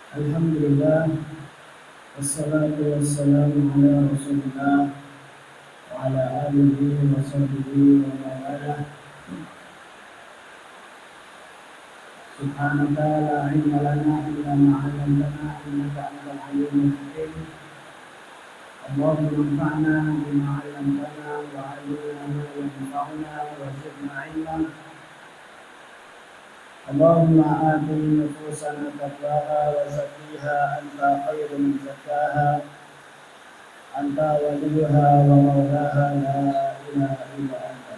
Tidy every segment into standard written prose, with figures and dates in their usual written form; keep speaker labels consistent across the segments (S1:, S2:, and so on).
S1: Alhamdulillah, wassalatu wassalamu ala rasulillah wa ala alihi wa sahbihi wa mawalah. Subhanaka la ilma lana illa ma 'allamtana innaka antal alimul hakim. Allahumma anfa'na bima 'allamtana wa 'allimna ma yanfa'una wa zidna 'ilman. Allahumma ati nufusana taqwaha wa zakkiha anta khairu man zakkaha anta waliyuha wa maulaha la ilaha illa anta.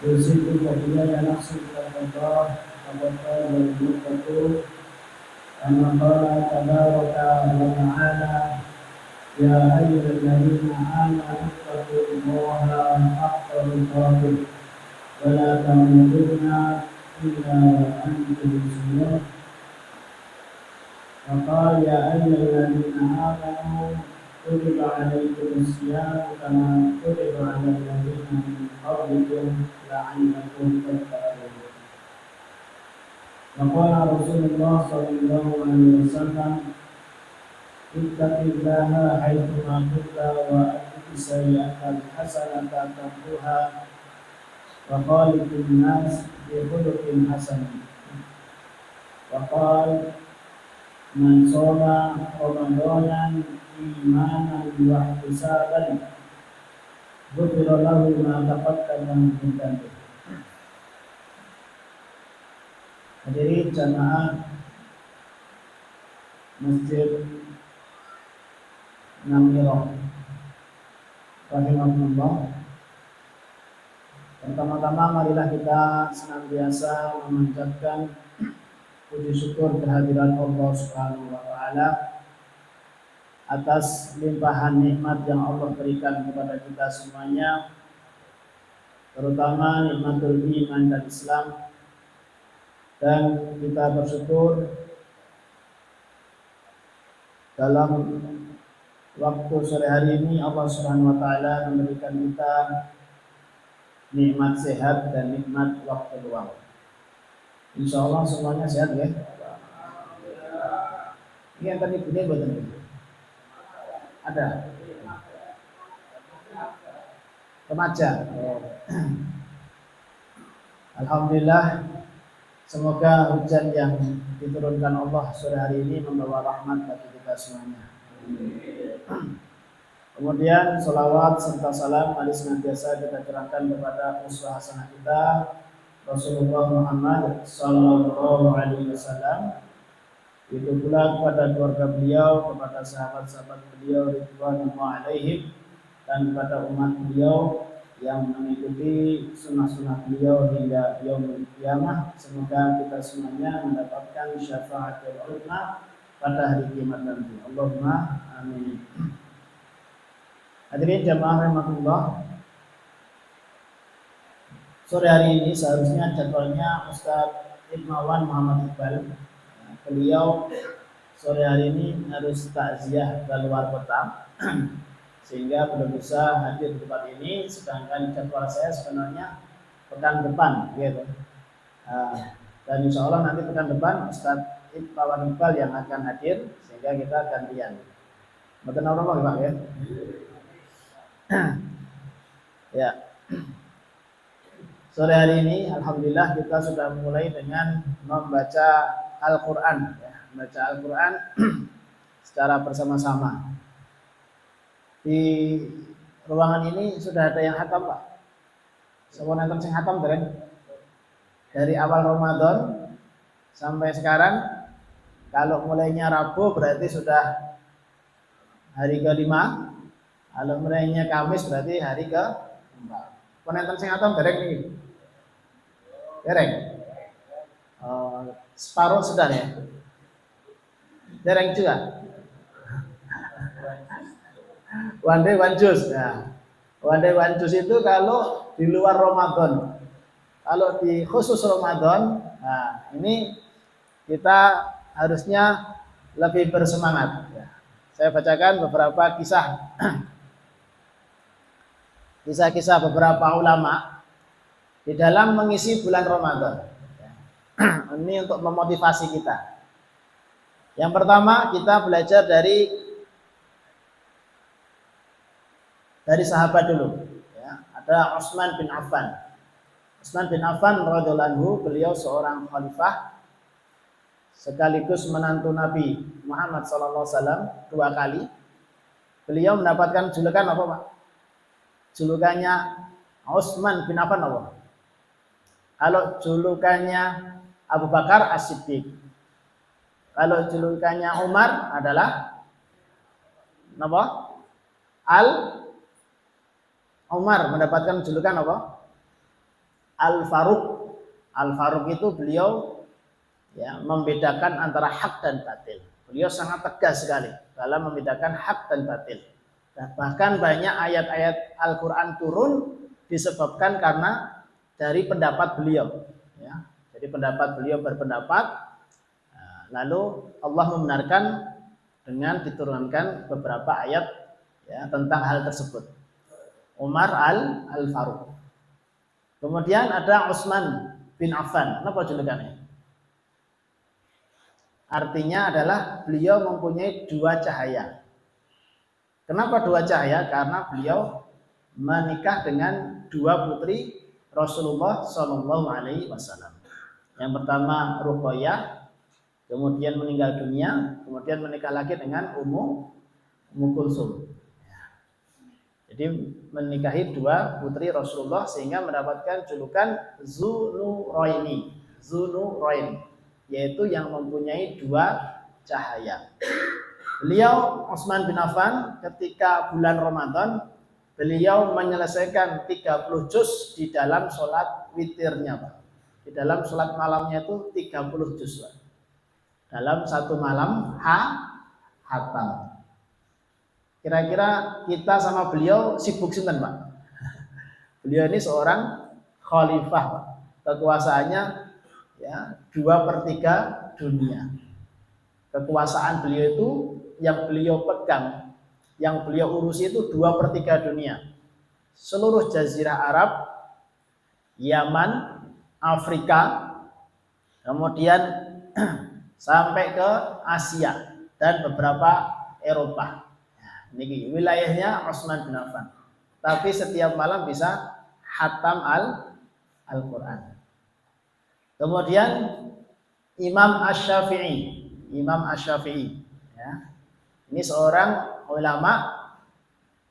S1: Yusiku wa iyaya nafsi taqwa wa qala al-muttaqun kama qala tabaraka wa ta'ala ya ayyuhalladzina amanu taqullaha haqqa tuqatih wa la tamutunna illa wa antum muslimun. Wa ya ayyuhalladzina amanu kutiba alaikumus syiyam kama kutiba alal ladzina min qablikum la'allakum tattaqun. Wa qala Rasulullah sallallahu alaihi wasallam ittaqillaha haitsu ma kunta wa aqim sayyi'atal hasanata tamhuha wa khaliqin nas bi khuluqin hasan. Wa qala man shoma ramadanan imanan wa ihtisaban ghufira lahu ma taqaddama min dhanbi. Hadirin jamaah Masjid Namirah rahimahullah. Pertama-tama marilah kita senantiasa memanjatkan puji syukur kehadiran Allah Subhanahu wa taala atas limpahan nikmat yang Allah berikan kepada kita semuanya, terutama nikmatul iman dan Islam. Dan kita bersyukur dalam waktu sore hari ini Allah Subhanahu wa taala memberikan kita nikmat sehat dan nikmat waktu luang. Insyaallah semuanya sehat ya. Ini yang tadi punya buatan ini. Ada remaja. Alhamdulillah, semoga hujan yang diturunkan Allah sore hari ini membawa rahmat bagi kita semuanya. Kemudian salawat serta salam mari senantiasa kita curahkan kepada uswah hasanah kita Rasulullah Muhammad sallallahu alaihi wasallam. Itu pula kepada keluarga beliau, kepada sahabat-sahabat beliau ridwanullah alaihim, dan kepada umat beliau yang mengikuti sunnah-sunnah beliau hingga yaumul qiyamah. Semoga kita semuanya mendapatkan syafaatul uzma pada hari kiamat nanti. Allahumma amin. Hadirin jamaah rahmatullah. Sore hari ini seharusnya jadwalnya Ustaz Ibmawan Muhammad Iqbal. Beliau sore hari ini harus takziah ke luar kota sehingga belum bisa hadir di tempat ini, sedangkan jadwal saya sebenarnya pekan depan gitu. Dan insya Allah nanti pekan depan Ustaz Ibmawan Iqbal yang akan hadir sehingga kita gantian. Mboten apa-apa Pak ya. Ya. Sore hari ini alhamdulillah kita sudah mulai dengan membaca Al-Quran ya, membaca Al-Quran secara bersama-sama. Di ruangan ini sudah ada yang khatam Pak? Semua nonton sing khatam keren? Dari awal Ramadan sampai sekarang, kalau mulainya Rabu berarti sudah hari ke-5, kalau mulainya Kamis berarti hari ke-4. Penonton sing khatam dereng nih? Dereng? Separuh sudah ya? Dereng juga? One day one juice. Nah, one day one juice itu kalau di luar Ramadan. Kalau di khusus Ramadan, nah ini kita harusnya lebih bersemangat. Ya. Saya bacakan beberapa kisah-kisah beberapa ulama di dalam mengisi bulan Ramadan. Ini untuk memotivasi kita. Yang pertama kita belajar dari sahabat dulu. Ya, ada Utsman bin Affan. Utsman bin Affan radhiyallahu anhu, beliau seorang khalifah sekaligus menantu Nabi Muhammad SAW 2 kali. Beliau mendapatkan julukan apa, Pak? Julukannya Utsman bin Affan apa? Kalau julukannya Abu Bakar As-Siddiq. Kalau julukannya Umar adalah apa? Umar mendapatkan julukan apa? Al-Faruq. Al-Faruq itu beliau ya membedakan antara hak dan batil. Beliau sangat tegas sekali dalam membedakan hak dan batil. Nah, bahkan banyak ayat-ayat Al-Quran turun disebabkan karena dari pendapat beliau. Ya. Jadi pendapat beliau berpendapat, lalu Allah membenarkan dengan diturunkan beberapa ayat ya, tentang hal tersebut. Umar Al-Faruq. Kemudian ada Utsman bin Affan. Apa julukannya? Artinya adalah beliau mempunyai 2 cahaya. Kenapa 2 cahaya? Karena beliau menikah dengan 2 putri Rasulullah SAW. Yang pertama Ruqayyah, kemudian meninggal dunia, kemudian menikah lagi dengan Ummu Kulsum. Jadi menikahi 2 putri Rasulullah sehingga mendapatkan julukan Dzunuraini, yaitu yang mempunyai 2 cahaya. Beliau Utsman bin Affan ketika bulan Ramadan beliau menyelesaikan 30 juz di dalam sholat witirnya, Pak. Di dalam sholat malamnya itu 30 juz, Pak. Dalam satu malam hatam. Kira-kira kita sama beliau sibuk sinten, Pak? Beliau ini seorang khalifah, Pak. Kekuasaannya ya 2/3 dunia. Kekuasaan beliau itu yang beliau pegang, yang beliau urusi itu 2/3 dunia. Seluruh jazirah Arab, Yaman, Afrika, kemudian sampai ke Asia dan beberapa Eropa. Ini wilayahnya Utsman bin Affan. Tapi setiap malam bisa khatam Al-Quran. Kemudian Imam Asy-Syafi'i, ya. Ini seorang ulama,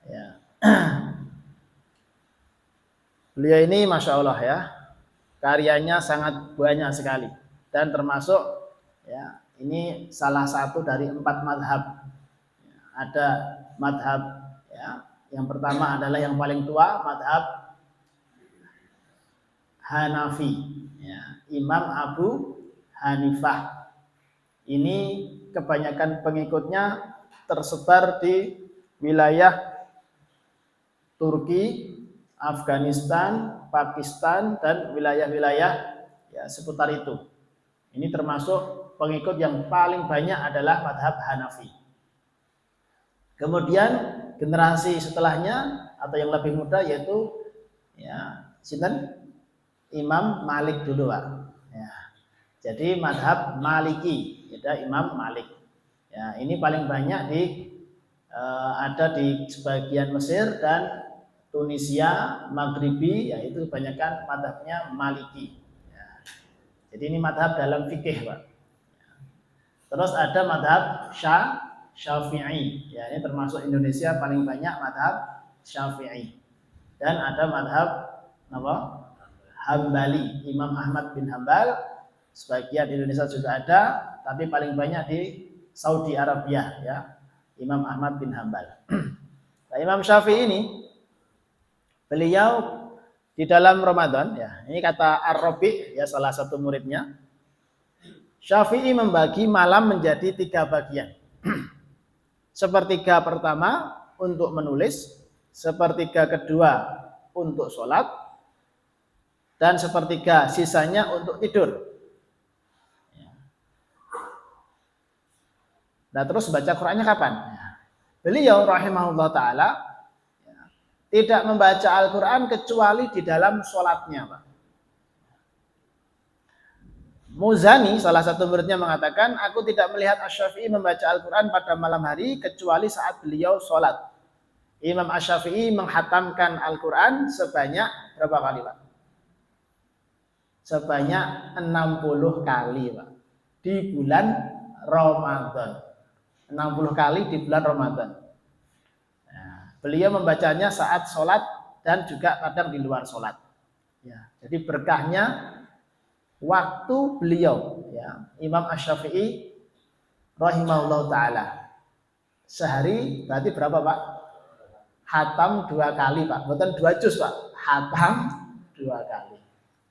S1: ya. Beliau ini masya Allah ya, karyanya sangat banyak sekali dan termasuk ya ini salah satu dari 4 madhab. Ada madhab ya, yang pertama adalah yang paling tua, madhab Hanafi, ya, Imam Abu Hanifah. Ini kebanyakan pengikutnya tersebar di wilayah Turki, Afghanistan, Pakistan, dan wilayah-wilayah ya, seputar itu. Ini termasuk pengikut yang paling banyak adalah madhab Hanafi. Kemudian generasi setelahnya atau yang lebih muda yaitu ya sinten Imam Malik dulu, Pak. Ya. Jadi madhab Maliki, ya, Imam Malik. Ya, ini paling banyak ada di sebagian Mesir dan Tunisia, Maghribi, yaitu kebanyakan madhabnya Maliki. Ya. Jadi ini madhab dalam fikih, Pak. Ya. Terus ada madhab Syafi'i. Ya, ini termasuk Indonesia paling banyak madhab Syafi'i. Dan ada madhab apa? Hambali, Imam Ahmad bin Hambal. Sebagian di Indonesia juga ada, tapi paling banyak di Saudi Arabia, ya, Imam Ahmad bin Hambal. Nah, Imam Syafi'i ini beliau di dalam Ramadan, ya, ini kata Ar-Rabi', ya, salah satu muridnya, Syafi'i membagi malam menjadi 3 bagian. Sepertiga pertama untuk menulis, sepertiga kedua untuk sholat, dan sepertiga sisanya untuk tidur. Nah, terus baca Qur'annya kapan? Beliau rahimahullah ta'ala tidak membaca Al-Quran kecuali di dalam sholatnya, Pak. Muzani, salah satu muridnya, mengatakan, aku tidak melihat Asy-Syafi'i membaca Al-Quran pada malam hari kecuali saat beliau sholat. Imam Asy-Syafi'i menghatamkan Al-Quran sebanyak berapa kali, Pak? Sebanyak 60 kali, Pak. Di bulan Ramadan. 60 kali di bulan Ramadan. Nah, beliau membacanya saat sholat dan juga kadang di luar sholat. Ya, jadi berkahnya waktu beliau, ya, Imam Asy-Syafi'i rahimahullah ta'ala, sehari berarti berapa, Pak? Hatam 2 kali, Pak. Bukan 2 juz, Pak. Hatam 2 kali.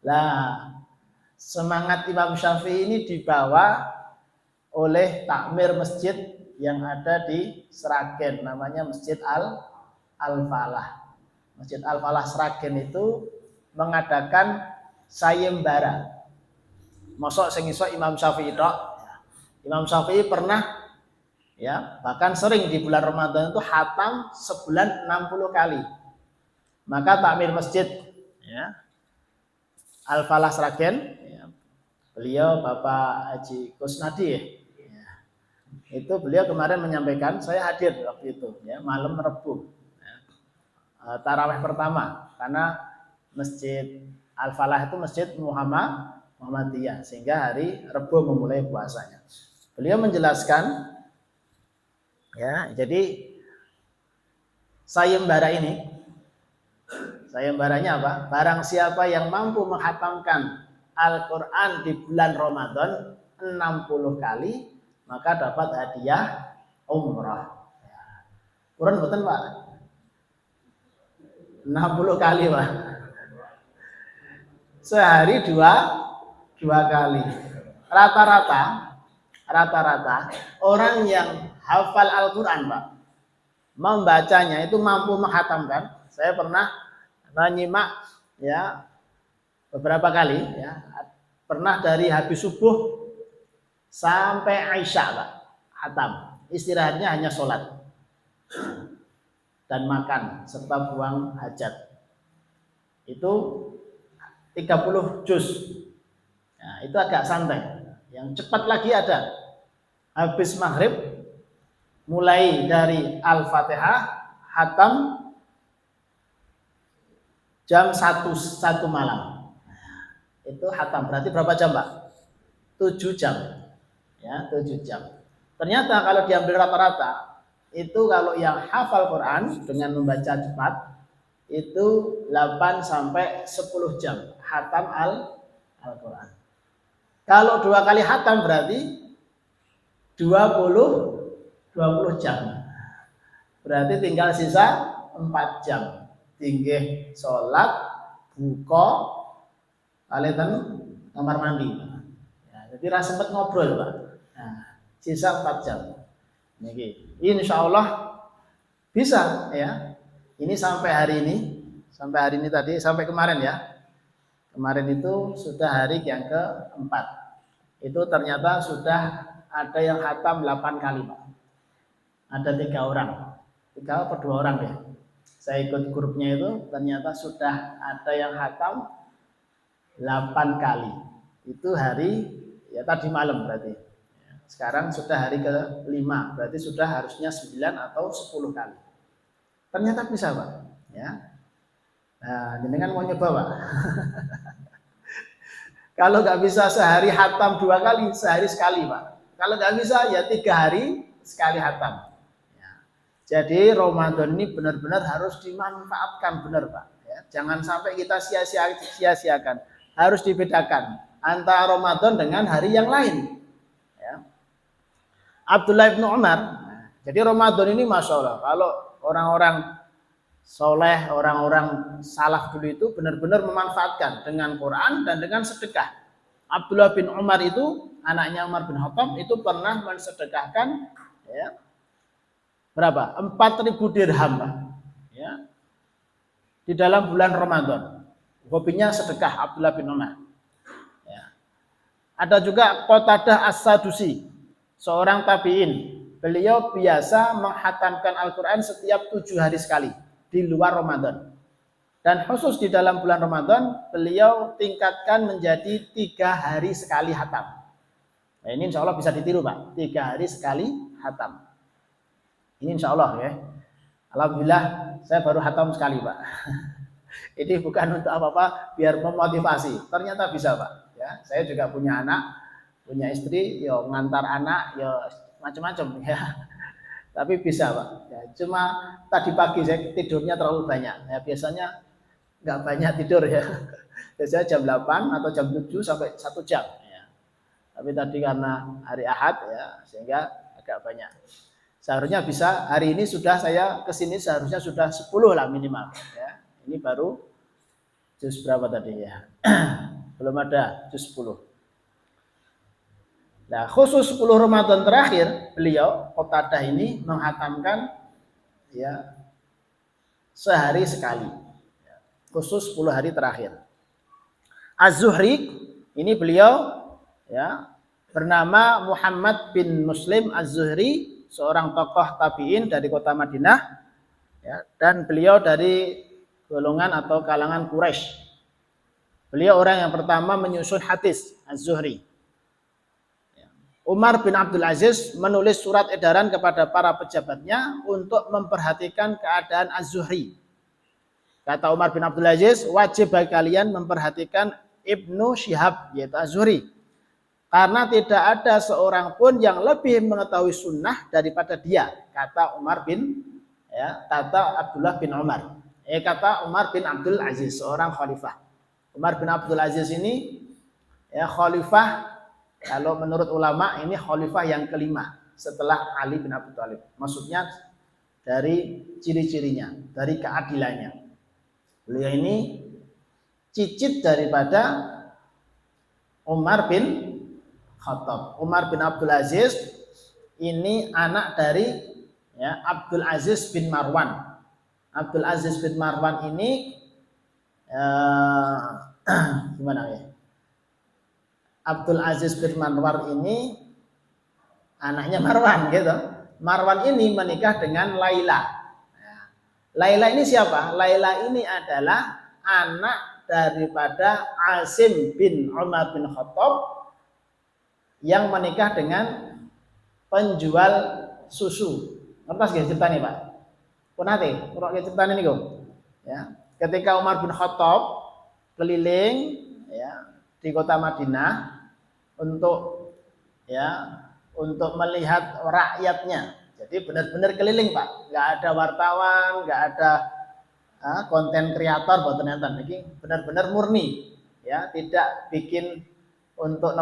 S1: Nah, semangat Imam Syafi'i ini dibawa oleh takmir masjid yang ada di Sragen, namanya Masjid Al-Falah. Masjid Al-Falah Sragen itu mengadakan sayembara. Mosok sing iso Imam Syafi'i tok. Imam Syafi'i pernah, ya, bahkan sering di bulan Ramadan itu hatam sebulan 60 kali. Maka takmir masjid, ya, Al-Falah Sragen, ya, beliau Bapak Haji Kusnadi, ya, itu beliau kemarin menyampaikan, saya hadir waktu itu, ya, malam Rebu, ya, tarawih pertama, karena Masjid Al-Falah itu masjid Muhammadiyah, sehingga hari Rebu memulai puasanya. Beliau menjelaskan, ya, jadi sayembara ini, sayembaranya apa? Barang siapa yang mampu menghatamkan Al-Quran di bulan Ramadan 60 kali, maka dapat hadiah umrah. Kurang betul, Pak? 60 kali, Pak. Sehari dua kali. Rata-rata orang yang hafal Al-Quran, Pak, membacanya itu mampu menghatamkan. Saya pernah menyimak, ya, beberapa kali, ya, pernah dari habis subuh sampai Aisyah, Pak, hatam. Istirahatnya hanya sholat dan makan serta buang hajat. Itu 30 juz. Nah, itu agak santai. Yang cepat lagi ada habis maghrib, mulai dari Al-Fatihah, hatam jam 1 malam. Itu hatam. Berarti berapa jam, Pak? 7 jam. Ya, 7 jam. Ternyata kalau diambil rata-rata, itu kalau yang hafal Quran dengan membaca cepat, itu 8 sampai 10 jam hatam Al-Quran. Kalau 2 kali hatam berarti 20 jam. Berarti tinggal sisa 4 jam. Tinggal sholat, buka, kalian kamar mandi. Ya, jadi rasa sempat ngobrol, Pak. Nah, sisa 4 jam. Ini insya Allah bisa, ya. Ini sampai hari ini tadi, sampai kemarin, ya. Kemarin itu sudah hari yang keempat. Itu ternyata sudah ada yang hatam 8 kali, Pak. Ada 3 orang. 3 atau 2 orang, ya. Saya ikut grupnya itu, ternyata sudah ada yang hatam 8 kali. Itu hari, ya, tadi malam berarti. Sekarang sudah hari ke-5, berarti sudah harusnya 9 atau 10 kali. Ternyata bisa, Pak. Ya. Nah, jenengan mau nyoba, Pak? Kalau nggak bisa sehari hatam 2 kali, sehari sekali, Pak. Kalau nggak bisa, ya 3 hari sekali hatam. Ya. Jadi Ramadan ini benar-benar harus dimanfaatkan, benar, Pak. Ya. Jangan sampai kita sia-siakan. Harus dibedakan antara Ramadan dengan hari yang lain. Ya. Abdullah bin Umar. Jadi Ramadan ini Masya Allah, kalau orang-orang soleh, orang-orang salaf dulu itu benar-benar memanfaatkan dengan Quran dan dengan sedekah. Abdullah bin Umar itu, anaknya Umar bin Khattab, itu pernah mensedekahkan, ya, berapa? 4.000 dirham, Pak. Ya, di dalam bulan Ramadan. Hobinya sedekah Abdullah bin Umar. Ya. Ada juga Qatadah As-Sadusi, seorang tabi'in. Beliau biasa menghatamkan Al-Quran setiap 7 hari sekali di luar Ramadan. Dan khusus di dalam bulan Ramadan, beliau tingkatkan menjadi 3 hari sekali hatam. Nah, ini insya Allah bisa ditiru Pak, 3 hari sekali hatam. Ini insya Allah ya. Alhamdulillah saya baru hatam sekali Pak. Ini bukan untuk apa-apa, biar memotivasi. Ternyata bisa Pak. Ya, saya juga punya anak, punya istri, yo ngantar anak, yo macam-macam ya. Tapi bisa Pak. Ya, cuma tadi pagi saya tidurnya terlalu banyak. Ya, biasanya nggak banyak tidur ya. Biasanya jam 8 atau jam 7 sampai 1 jam ya. Tapi tadi karena hari Ahad ya, sehingga agak banyak. Seharusnya bisa, hari ini sudah saya kesini seharusnya sudah 10 lah minimal ya. Ini baru juz berapa tadi ya? Belum ada juz 10. Nah, khusus 10 Ramadan terakhir, beliau Qatadah ini menghatamkan ya sehari sekali. Khusus 10 hari terakhir. Az-Zuhri ini beliau ya bernama Muhammad bin Muslim Az-Zuhri, seorang tokoh tabi'in dari kota Madinah ya, dan beliau dari golongan atau kalangan Quraisy. Beliau orang yang pertama menyusun hadis, Az-Zuhri. Umar bin Abdul Aziz menulis surat edaran kepada para pejabatnya untuk memperhatikan keadaan Az-Zuhri. Kata Umar bin Abdul Aziz, wajib bagi kalian memperhatikan Ibnu Syihab, yaitu Az-Zuhri. Karena tidak ada seorang pun yang lebih mengetahui sunnah daripada dia. Kata Abdullah bin Umar. Kata Umar bin Abdul Aziz, seorang khalifah. Umar bin Abdul Aziz ini ya khalifah, kalau menurut ulama ini khalifah yang kelima setelah Ali bin Abi Thalib. Maksudnya dari ciri-cirinya, dari keadilannya. Beliau ini cicit daripada Umar bin Khattab. Umar bin Abdul Aziz ini anak dari ya, Abdul Aziz bin Marwan. Abdul Aziz bin Marwan ini gimana ya? Abdul Aziz bin Marwan ini anaknya Marwan gitu. Marwan ini menikah dengan Laila. Laila ini siapa? Laila ini adalah anak daripada Asim bin Umar bin Khattab yang menikah dengan penjual susu. Ngertos nggih ceritanya Pak? Punate, ora ceritanya niku. Ya, ketika Umar bin Khattab keliling ya di kota Madinah untuk melihat rakyatnya. Jadi benar-benar keliling Pak, nggak ada wartawan, nggak ada konten kreator buat ternyata ini benar-benar murni, ya tidak bikin untuk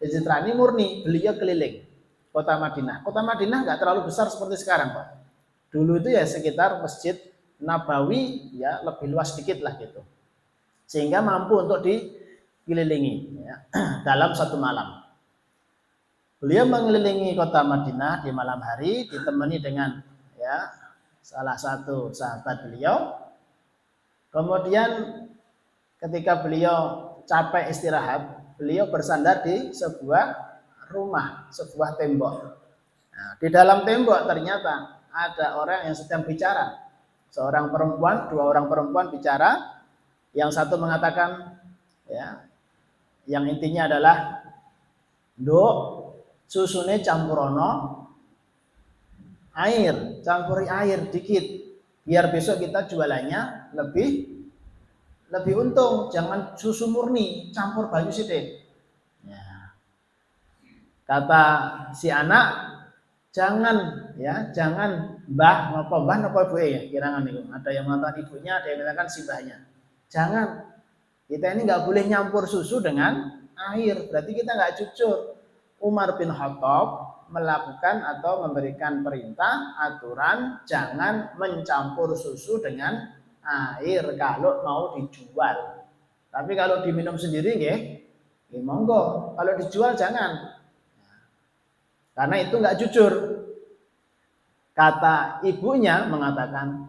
S1: pencitraan murni. Beliau keliling kota Madinah. Kota Madinah nggak terlalu besar seperti sekarang Pak. Dulu itu ya sekitar Masjid Nabawi ya lebih luas sedikit lah gitu, sehingga mampu untuk dikelilingi ya, dalam satu malam. Beliau mengelilingi kota Madinah di malam hari ditemani dengan ya salah satu sahabat beliau. Kemudian ketika beliau capek istirahat, beliau bersandar di sebuah rumah, sebuah tembok. Nah, di dalam tembok ternyata ada orang yang sedang bicara. Seorang perempuan, 2 orang perempuan bicara. Yang satu mengatakan ya, yang intinya adalah "Nduk, susune campurono air, campuri air dikit biar besok kita jualannya lebih untung. Jangan susu murni, campur banyu sithik." Ya. Kata si anak, jangan mbah napa ibu ya, kirangan itu. Ada yang mengatakan ibunya, ada yang mengatakan si mbahnya. Jangan. Kita ini nggak boleh nyampur susu dengan air, berarti kita nggak jujur. Umar bin Khattab melakukan atau memberikan perintah aturan jangan mencampur susu dengan air kalau mau dijual. Tapi kalau diminum sendiri nggih, monggo. Kalau dijual jangan. Karena itu nggak jujur. Kata ibunya mengatakan,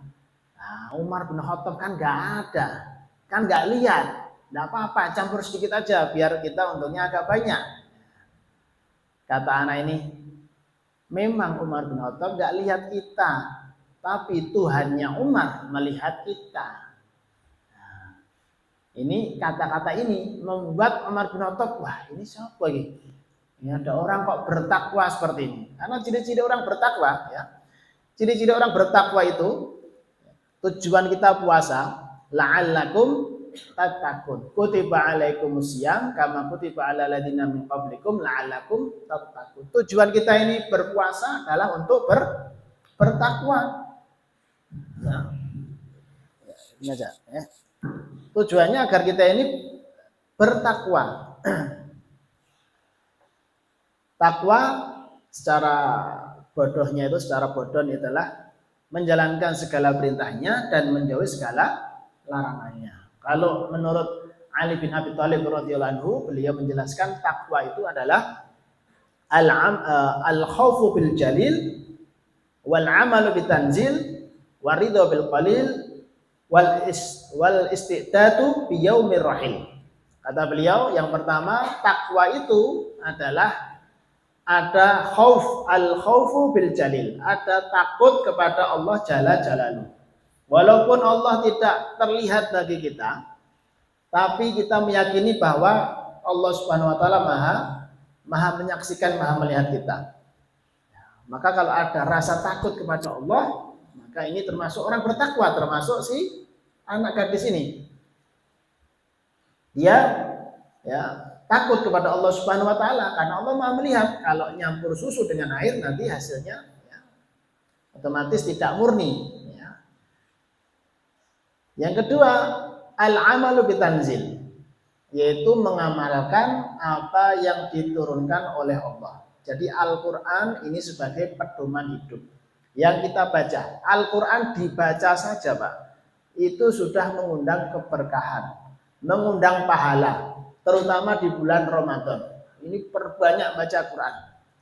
S1: nah, Umar bin Khattab kan nggak ada, kan nggak lihat, nggak apa-apa, campur sedikit aja biar kita untungnya agak banyak. Kata anak ini, memang Umar bin Khattab nggak lihat kita, tapi Tuhannya Umar melihat kita. Nah, ini kata-kata ini membuat Umar bin Khattab, wah ini siapa ini? Ini ada orang kok bertakwa seperti ini. Karena ciri-ciri orang bertakwa, ya. Ciri-ciri orang bertakwa itu tujuan kita puasa, la'allakum tattaqun. Kutiba alaikumusiyam kama kutiba alal ladzina min qablikum la'allakum tattaqun. Tujuan kita ini berpuasa adalah untuk bertakwa. Nah, ini aja ya. Tujuannya agar kita ini bertakwa. Takwa secara bodohnya itu, secara bodoh adalah menjalankan segala perintahnya dan menjauhi segala larangannya. Kalau menurut Ali bin Abi Thalib radhiyallahu anhu, beliau menjelaskan takwa itu adalah al-khaufu bil jalil wal amalu bitanzil waridho bil qalil wal istidatu bi yaumir rahil. Kata beliau, yang pertama takwa itu adalah ada al-khaufu bil jalil, ada takut kepada Allah jalla jalaluhu. Walaupun Allah tidak terlihat bagi kita, tapi kita meyakini bahwa Allah Subhanahu wa taala maha menyaksikan, maha melihat kita. Maka kalau ada rasa takut kepada Allah, maka ini termasuk orang bertakwa, termasuk si anak gadis ini. Dia ya takut kepada Allah Subhanahu wa taala karena Allah maha melihat. Kalau nyampur susu dengan air nanti hasilnya ya, otomatis tidak murni. Yang kedua, al-amalu bitanzil, yaitu mengamalkan apa yang diturunkan oleh Allah. Jadi Al-Quran ini sebagai pedoman hidup yang kita baca. Al-Quran dibaca saja Pak, itu sudah mengundang keberkahan, mengundang pahala, terutama di bulan Ramadan. Ini perbanyak baca Quran.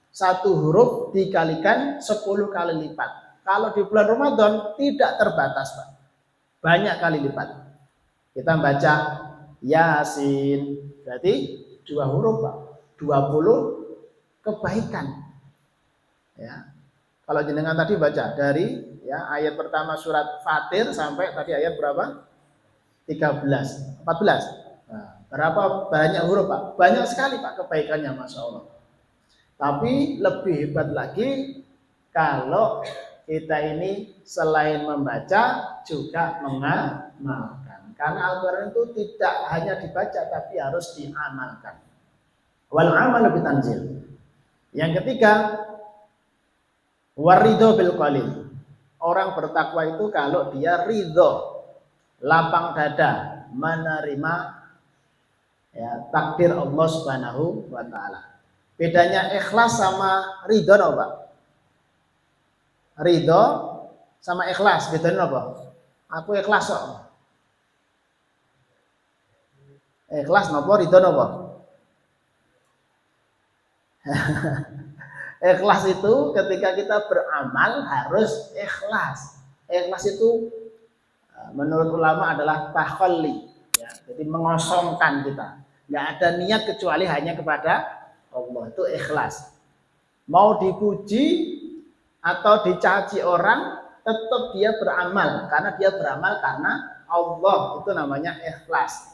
S1: Satu huruf dikalikan 10 kali lipat. Kalau di bulan Ramadan tidak terbatas Pak, banyak kali lipat. Kita baca Yasin, berarti 2 huruf Pak, 20 kebaikan. Ya. Kalau jenengan tadi baca dari ya ayat pertama surat Fatir sampai tadi ayat berapa? 13, 14. Nah, berapa banyak huruf Pak? Banyak sekali Pak kebaikannya, Masya Allah. Tapi lebih hebat lagi kalau kita ini selain membaca juga mengamalkan. Karena Al-Quran itu tidak hanya dibaca tapi harus diamalkan. Wal amalu bitanzil. Yang ketiga, waridho bil qalil. Orang bertakwa itu kalau dia ridho, lapang dada menerima ya, takdir Allah Subhanahu wa taala. Bedanya ikhlas sama ridho apa? Ridho sama ikhlas bedanya apa? Aku ikhlas kok. Ikhlas napa ridho napa? Ikhlas itu ketika kita beramal harus ikhlas. Ikhlas itu menurut ulama adalah takhalli, ya, jadi mengosongkan kita. Nggak ada niat kecuali hanya kepada Allah, itu ikhlas. Mau dipuji atau dicaci orang, tetap dia beramal karena dia beramal karena Allah, itu namanya ikhlas.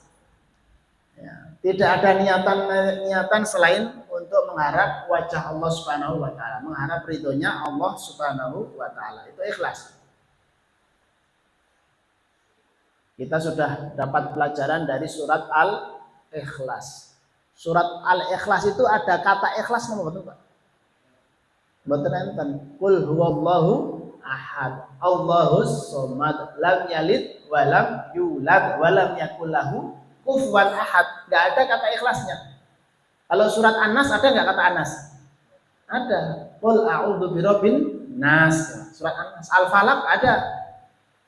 S1: Ya, tidak ada niatan selain untuk mengharap wajah Allah Subhanahu wa taala, mengharap ridhonya Allah Subhanahu wa taala. Itu ikhlas. Kita sudah dapat pelajaran dari surat Al-Ikhlas. Surat Al-Ikhlas itu ada kata ikhlas nama betul Pak? Betul enten. Qul huwallahu ahad, Allahus somad, lam yalid wa lam yulad wa lam yakul lahu kufuwan ahad. Enggak ada kata ikhlasnya. Kalau surat An-Nas ada enggak kata Anas? Ada. Qul a'udzu birabbin nas. Surat An-Nas. Al-Falaq ada.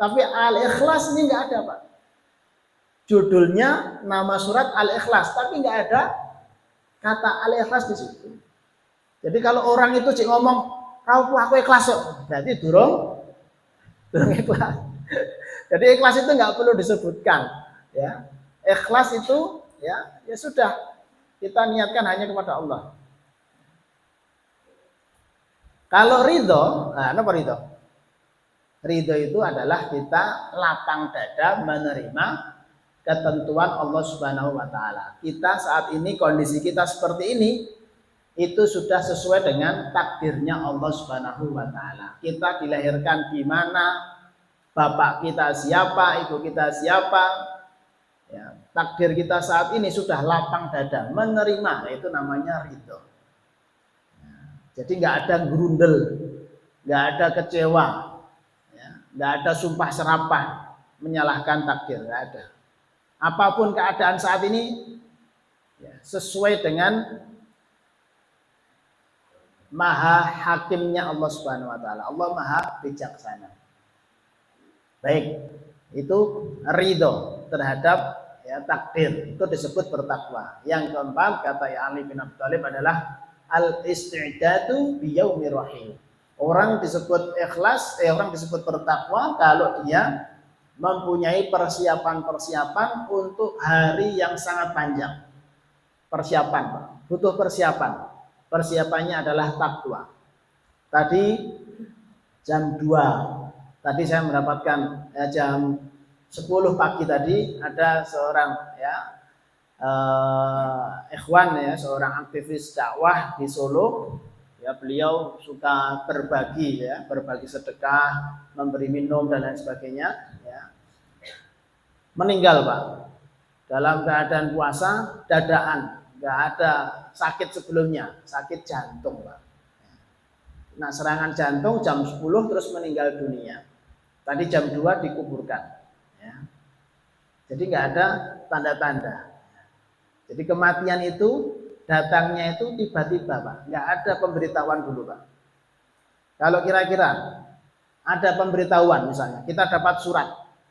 S1: Tapi Al-Ikhlas ini enggak ada, Pak. Judulnya nama surat Al-Ikhlas, tapi enggak ada kata Al-Ikhlas di situ. Jadi kalau orang itu cik ngomong, aku ikhlas kok, berarti durung ikhlas. Jadi ikhlas itu nggak perlu disebutkan, ya. Ikhlas itu, ya sudah, kita niatkan hanya kepada Allah. Kalau ridho, nah apa ridho? Ridho itu adalah kita lapang dada menerima ketentuan Allah Subhanahu wa taala. Kita saat ini kondisi kita seperti ini itu sudah sesuai dengan takdirnya Allah Subhanahu wa taala. Kita dilahirkan di mana, bapak kita siapa, ibu kita siapa, ya, takdir kita saat ini sudah lapang dada menerima, itu namanya ridho. Jadi nggak ada gerundel, nggak ada kecewa, nggak ada sumpah serapah menyalahkan takdir, nggak ada. Apapun keadaan saat ini sesuai dengan maha hakimnya Allah Subhanahu wa taala. Allah maha bijaksana. Baik, itu ridho terhadap takdir, itu disebut bertakwa. Yang keempat kata Ali bin Abi Thalib adalah al-isti'dadu biyaumir rahim. Orang disebut ikhlas, orang disebut bertakwa kalau dia mempunyai persiapan-persiapan untuk hari yang sangat panjang. Persiapan, Pak. Butuh persiapan. Persiapannya adalah takwa. Tadi jam 2. Tadi saya mendapatkan jam 10 pagi tadi ada seorang ikhwan seorang aktivis dakwah di Solo. Ya, beliau suka berbagi berbagi sedekah, memberi minum dan lain sebagainya, meninggal, Pak, dalam keadaan puasa dadaan, nggak ada sakit sebelumnya, sakit jantung, Pak. Nah, serangan jantung jam 10 terus meninggal dunia. Tadi jam 2 dikuburkan, jadi nggak ada tanda-tanda. Jadi kematian itu datangnya itu tiba-tiba, Pak. Nggak ada pemberitahuan dulu, Pak. Kalau kira-kira ada pemberitahuan, misalnya kita dapat surat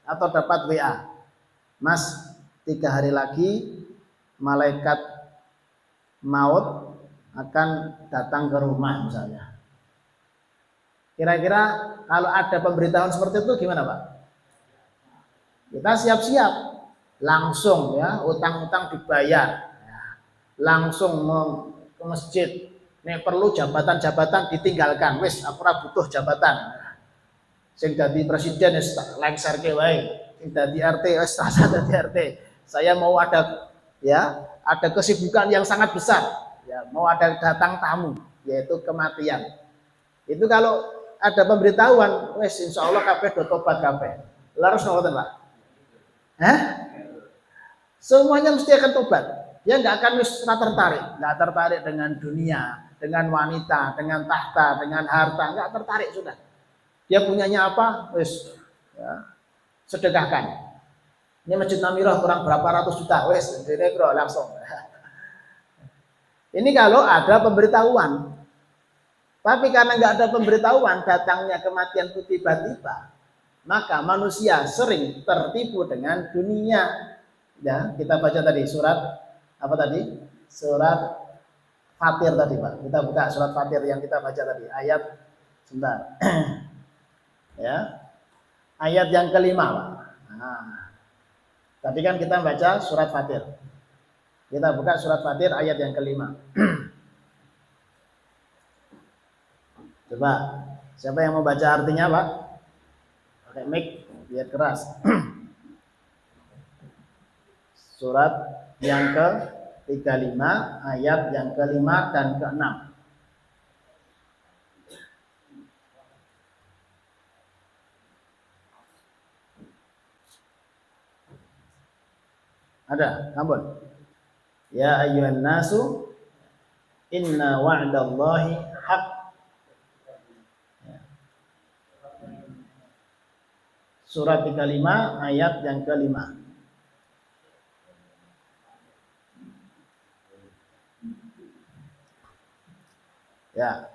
S1: atau dapat WA, Mas, 3 hari lagi malaikat maut akan datang ke rumah misalnya. Kira-kira kalau ada pemberitahuan seperti itu gimana, Pak? Kita siap-siap, langsung utang-utang dibayar. Langsung ke masjid. Nek perlu jabatan-jabatan ditinggalkan. Wis, aku ora butuh jabatan. Sing dadi presiden wis lengserke wae. Sing dadi RT wis rasa dadi RT. Saya mau ada kesibukan yang sangat besar. Mau ada datang tamu, yaitu kematian. Itu kalau ada pemberitahuan, wis insyaallah kabeh do tobat kabeh. Laras ngoten, Pak. Semuanya mesti akan tobat. Dia nggak akan nggak tertarik dengan dunia, dengan wanita, dengan tahta, dengan harta, nggak tertarik sudah. Dia punyanya apa, wis sedekahkan. Ini Masjid Namirah kurang berapa ratus juta, wis bro langsung. Ini kalau ada pemberitahuan. Tapi karena nggak ada pemberitahuan, datangnya kematian itu tiba-tiba, maka manusia sering tertipu dengan dunia. Ya, kita baca tadi surat apa tadi? Surat Fatir tadi, Pak. Kita buka surat Fatir yang kita baca tadi, ayat sebentar. Ayat yang kelima, Pak. Nah, tadi kan kita baca surat Fatir. Kita buka surat Fatir ayat yang kelima. Coba, siapa yang mau baca artinya, Pak? Pakai mic biar keras. Surat yang ke-35 ayat yang ke-5 dan ke-6. Ada, Ambon. Ya ayyuhan nasu inna wa'dallahi haq. Surat 35 ayat yang ke-5. Ya.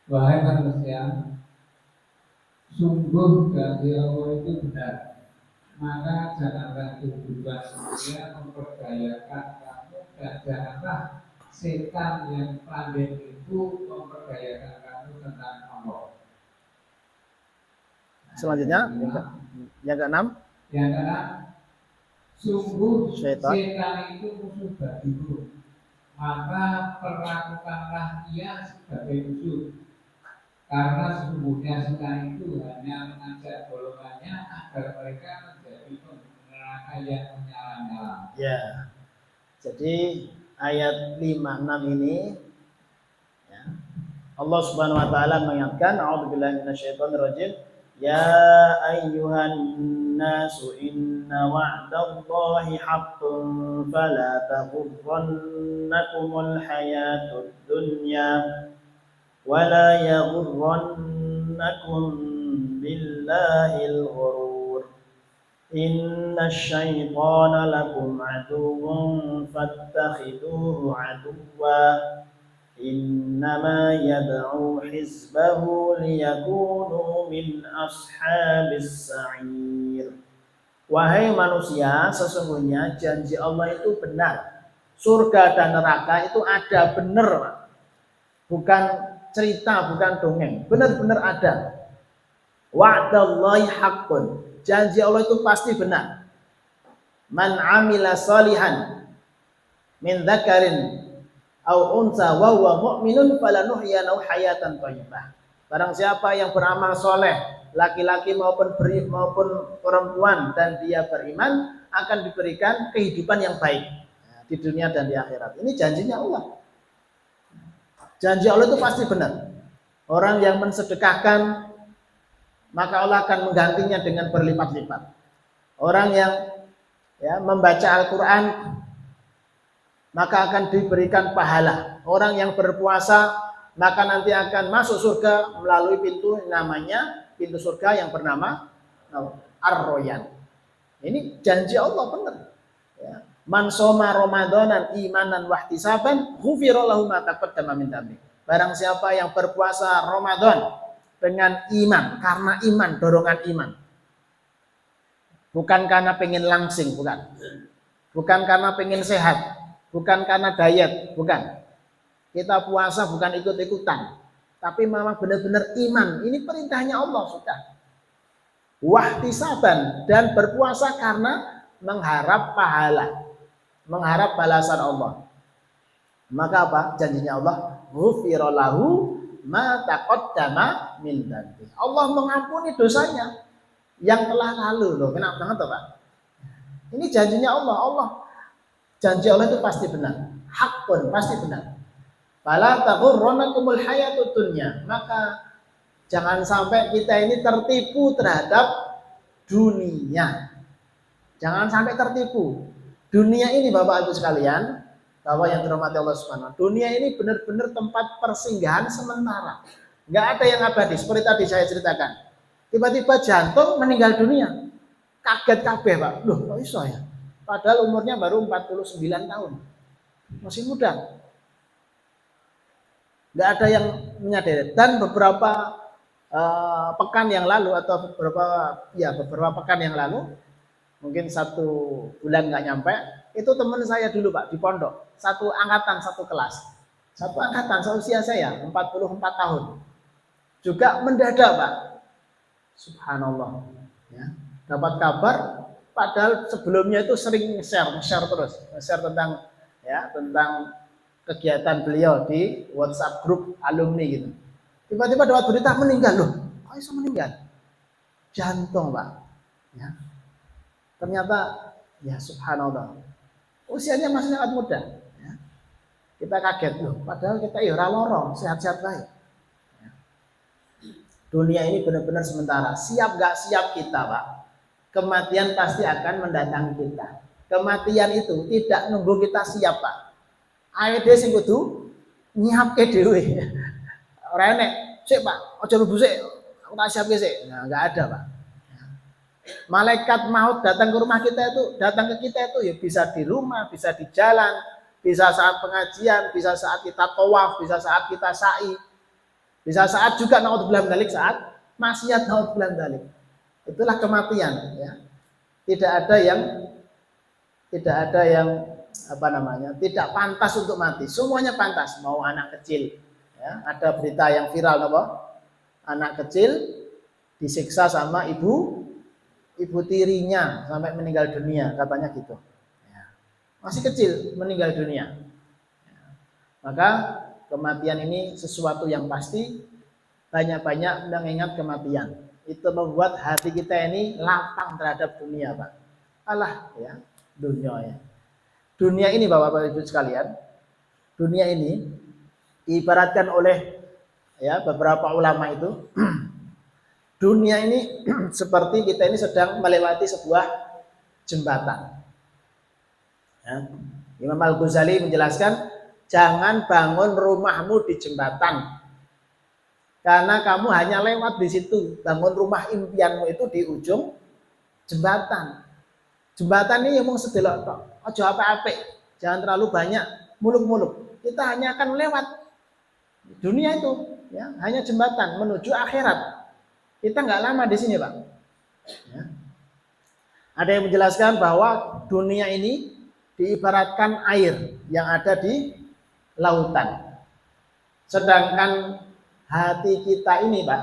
S2: Wahai manusia, sungguh janji Allah itu benar. Maka janganlah tujuan dunia memperdayakan kamu, dan janganlah setan yang pandai itu memperdayakan kamu tentang Allah.
S1: Selanjutnya yang ke-6.
S2: Yang ke-6, sungguh
S1: Setan
S2: itu musuh bagimu, maka perlakukanlah ia sebagai musuh. Karena sesungguhnya setan itu hanya mengajak golongannya agar mereka menjadi penghuni neraka yang menyala-nyala.
S1: Ya. Jadi ayat 5-6 ini ya, Allah Subhanahu wa taala mengingatkan, a'udzubillahi minasyaitonirrajim, ya ayyuhan nasu inna wa'dallahi haqqun fala taghurrannakumul hayatud dunya wala yaghurrannakum billahil ghurur innasyaitonal lakum aduwwun fattakhiduhu aduwwa innama yad'u hizbahu liyakunu min ashabis sa'ir. Wahai manusia, sesungguhnya janji Allah itu benar. Surga dan neraka itu ada, benar, bukan cerita, bukan dongeng, benar-benar ada. Wa'dallahi haqqun, janji Allah itu pasti benar. Man amila salihan min dzakarin au unsa wa huwa mu'minun falanuhyanahu hayatan thayyibah. Barang siapa yang beramal soleh, laki-laki maupun perempuan, dan dia beriman, akan diberikan kehidupan yang baik di dunia dan di akhirat. Ini janjinya Allah. Janji Allah itu pasti benar. Orang yang mensedekahkan, maka Allah akan menggantinya dengan berlipat-lipat. Orang yang membaca Al-Quran, maka akan diberikan pahala. Orang yang berpuasa, maka nanti akan masuk surga melalui pintu surga yang bernama Ar-Royan. Ini janji Allah benar. Ya. Man shoma Ramadanan imanan wahtisaban ghufira lahu ma taqaddama min dhanbi. Barang siapa yang berpuasa Ramadan dengan iman, karena iman, dorongan iman. Bukan karena pengen langsing, bukan. Bukan karena pengen sehat, bukan karena diet, bukan. Kita puasa bukan ikut-ikutan, tapi memang benar-benar iman. Ini perintahnya Allah sudah. Wahtisaban, dan berpuasa karena mengharap pahala, mengharap balasan Allah. Maka apa? Janjinya Allah, ghufira lahu ma taqaddama min dhanbi. Allah mengampuni dosanya yang telah lalu loh. Kenapa banget Pak? Ini janjinya Allah. Janji Allah itu pasti benar. Hakun pasti benar. Fala taghurrannakumul hayatud dunya. Maka jangan sampai kita ini tertipu terhadap dunia. Jangan sampai tertipu. Dunia ini Bapak Ibu sekalian, Bapak yang dirahmati Allah Subhanahu. Dunia ini benar-benar tempat persinggahan sementara. Enggak ada yang abadi. Seperti tadi saya ceritakan. Tiba-tiba jantung meninggal dunia. Kaget kabeh, Pak. Loh, kok iso ya? Padahal umurnya baru 49 tahun. Masih muda. Nggak ada yang menyadari. Dan beberapa pekan yang lalu atau beberapa pekan yang lalu, mungkin 1 bulan nggak nyampe, itu teman saya dulu Pak di pondok, satu angkatan, satu kelas, satu angkatan seusia saya 44 tahun, juga mendadak Pak, subhanallah, ya, dapat kabar, padahal sebelumnya itu sering nge-share tentang kegiatan beliau di WhatsApp grup alumni gitu. Tiba-tiba dapat berita meninggal loh. Kok bisa meninggal? Jantung Pak. Ya. Ternyata ya subhanallah. Usianya masih sangat muda. Ya. Kita kaget loh. Padahal kita ora lorong, sehat-sehat baik. Ya. Dunia ini benar-benar sementara. Siap gak siap kita Pak. Kematian pasti akan mendatangi kita. Kematian itu tidak nunggu kita siap Pak. Ayo dhewe sing kudu nyiapke dhewe. Ora enek, sik Pak, aja mlebu sik. Aku tak siapke sik. Nah, enggak ada, Pak. Malaikat maut datang ke rumah kita itu, datang ke kita itu ya bisa di rumah, bisa di jalan, bisa saat pengajian, bisa saat kita tawaf, bisa saat kita sa'i. Bisa saat juga naudzubillah min dzalik, saat maksiat naudzubillah min dzalik. Itulah kematian ya. Tidak ada yang tidak pantas untuk mati. Semuanya pantas, mau anak kecil. Ya, ada berita yang viral apa? Anak kecil disiksa sama ibu tirinya sampai meninggal dunia, katanya gitu. Ya. Masih kecil meninggal dunia. Ya. Maka kematian ini sesuatu yang pasti banyak-banyak mengingat kematian. Itu membuat hati kita ini lapang terhadap dunia, Pak. Alah, ya, dunia ya. Dunia ini Bapak Ibu sekalian, dunia ini diibaratkan oleh ya beberapa ulama itu dunia ini seperti kita ini sedang melewati sebuah jembatan. Ya. Imam Al-Ghazali menjelaskan, jangan bangun rumahmu di jembatan, karena kamu hanya lewat di situ. Bangun rumah impianmu itu di ujung jembatan. Jembatan ini yang mau sedelok tok, aja apa-apa, jangan terlalu banyak muluk-muluk. Kita hanya akan lewat dunia itu, ya, hanya jembatan menuju akhirat. Kita nggak lama di sini, Pak. Ya. Ada yang menjelaskan bahwa dunia ini diibaratkan air yang ada di lautan. Sedangkan hati kita ini, Pak,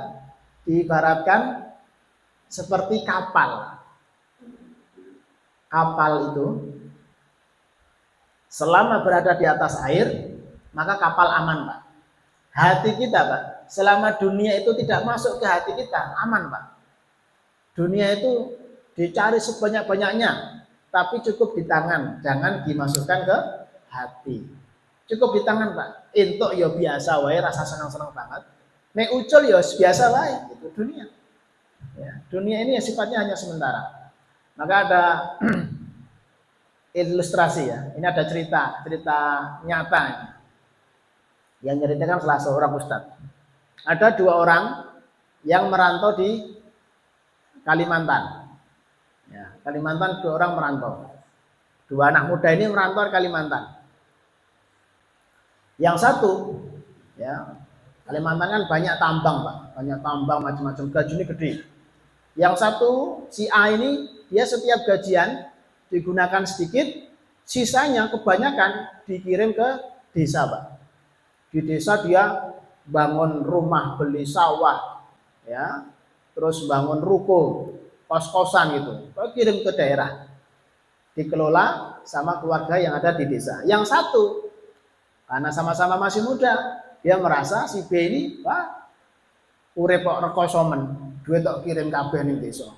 S1: diibaratkan seperti kapal. Kapal itu selama berada di atas air, maka kapal aman, Pak. Hati kita, Pak, selama dunia itu tidak masuk ke hati kita, aman, Pak. Dunia itu dicari sebanyak-banyaknya, tapi cukup di tangan, jangan dimasukkan ke hati. Cukup di tangan, Pak. Entuk ya biasa wae, rasa senang-senang banget. Nek ucul ya biasa wae, itu dunia. Ya, dunia ini ya sifatnya hanya sementara. Maka ada ilustrasi ya. Ini ada cerita nyata. Yang ceritakan salah seorang ustadz. Ada dua orang yang merantau di Kalimantan. Ya, Kalimantan dua orang merantau. Dua anak muda ini merantau ke Kalimantan. Yang satu, ya, Kalimantan kan banyak tambang, Pak. Banyak tambang macam-macam, gajinya gede. Yang satu, si A ini, dia setiap gajian digunakan sedikit, sisanya kebanyakan dikirim ke desa, Pak. Di desa dia bangun rumah, beli sawah, ya, terus bangun ruko, kos-kosan gitu, kirim ke daerah, dikelola sama keluarga yang ada di desa. Yang satu, karena sama-sama masih muda, dia merasa si B ini, Pak, urip kok rekosomen, duit tok kirim kabeh ning desa.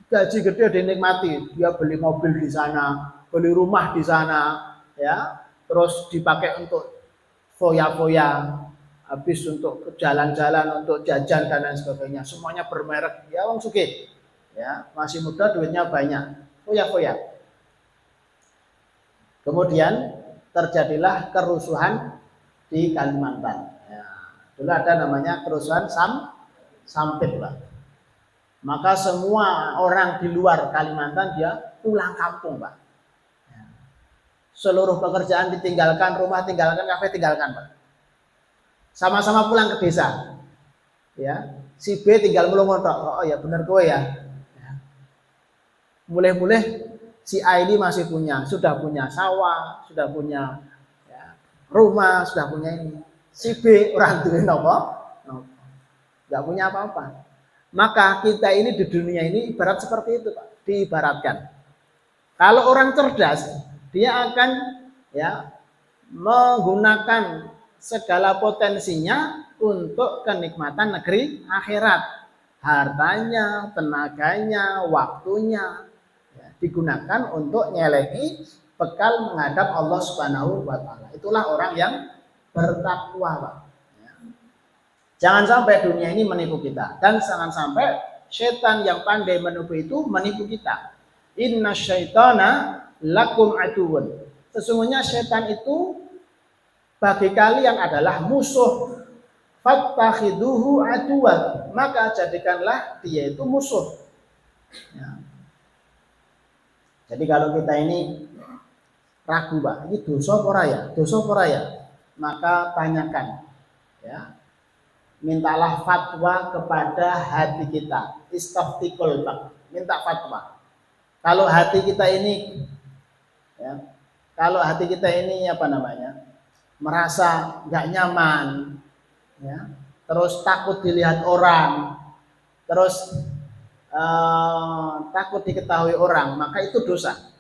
S1: Gaji gede dinikmati, dia beli mobil di sana, beli rumah di sana, ya, terus dipakai untuk foya-foya, habis untuk jalan-jalan, untuk jajan dan lain sebagainya, semuanya bermerek. Ya wong sugih, ya, masih muda, duitnya banyak, foya-foya. Kemudian terjadilah kerusuhan di Kalimantan. Ya, dulu ada namanya kerusuhan Sampit, Pak. Maka semua orang di luar Kalimantan dia pulang kampung, Pak. Ya. Seluruh pekerjaan ditinggalkan, rumah tinggalkan, kafe tinggalkan, Pak. Sama-sama pulang ke desa. Ya, si B tinggal melongo tok. Oh ya benar kowe ya. Ya. Mulai-mulai si A ini masih sudah punya sawah, sudah punya ya, rumah, sudah punya ini. Si B orang duwe napa? Enggak punya apa-apa. Maka kita ini di dunia ini ibarat seperti itu, Pak. Diibaratkan. Kalau orang cerdas, dia akan ya menggunakan segala potensinya untuk kenikmatan negeri akhirat. Hartanya, tenaganya, waktunya ya, digunakan untuk nyelengi bekal menghadap Allah Subhanahu wa taala. Itulah orang yang bertakwa, Pak. Jangan sampai dunia ini menipu kita, dan jangan sampai setan yang pandai menipu itu menipu kita. Inna syaitana lakum aduun. Sesungguhnya setan itu bagi kalian adalah musuh. Fattakhiduhu aduan. Maka jadikanlah dia itu musuh. Ya. Jadi kalau kita ini ragu, Pak, ini dosa apa ya? Dosa apa ya? Maka tanyakan, ya. Mintalah fatwa kepada hati kita. Istaftikul, Pak. Minta fatwa. Kalau hati kita ini ya, kalau hati kita ini apa namanya? Merasa nggak nyaman, ya, terus takut dilihat orang, terus takut diketahui orang, maka itu dosa.